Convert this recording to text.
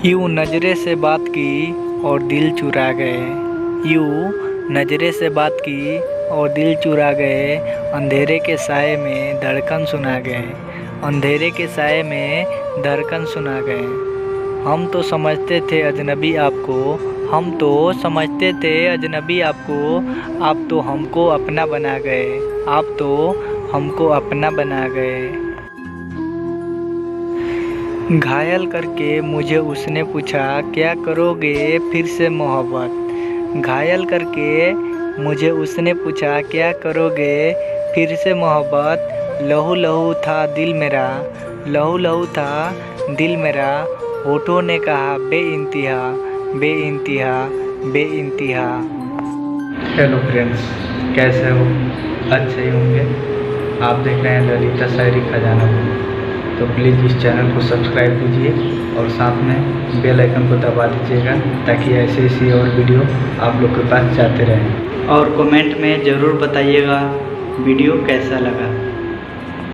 यूं नजरे से बात की और दिल चुरा गए। यूं नजरे से बात की और दिल चुरा गए। अंधेरे के साए में धड़कन सुना गए। अंधेरे के साए में धड़कन सुना गए। हम तो समझते थे अजनबी आपको। हम तो समझते थे अजनबी आपको। आप तो हमको अपना बना गए। आप तो हमको अपना बना गए। घायल करके मुझे उसने पूछा, क्या करोगे फिर से मोहब्बत। घायल करके मुझे उसने पूछा, क्या करोगे फिर से मोहब्बत। लहू लहू था दिल मेरा। लहू लहू था दिल मेरा। होठों ने कहा बेइंतहा बेइंतहा बेइंतहा। हेलो फ्रेंड्स, कैसे हो? अच्छे ही होंगे। आप देख रहे हैं ललिता शायरी खजाना को। तो प्लीज़ इस चैनल को सब्सक्राइब कीजिए और साथ में बेल आइकन को दबा दीजिएगा ताकि ऐसे और वीडियो आप लोग के पास जाते रहें। और कमेंट में ज़रूर बताइएगा वीडियो कैसा लगा।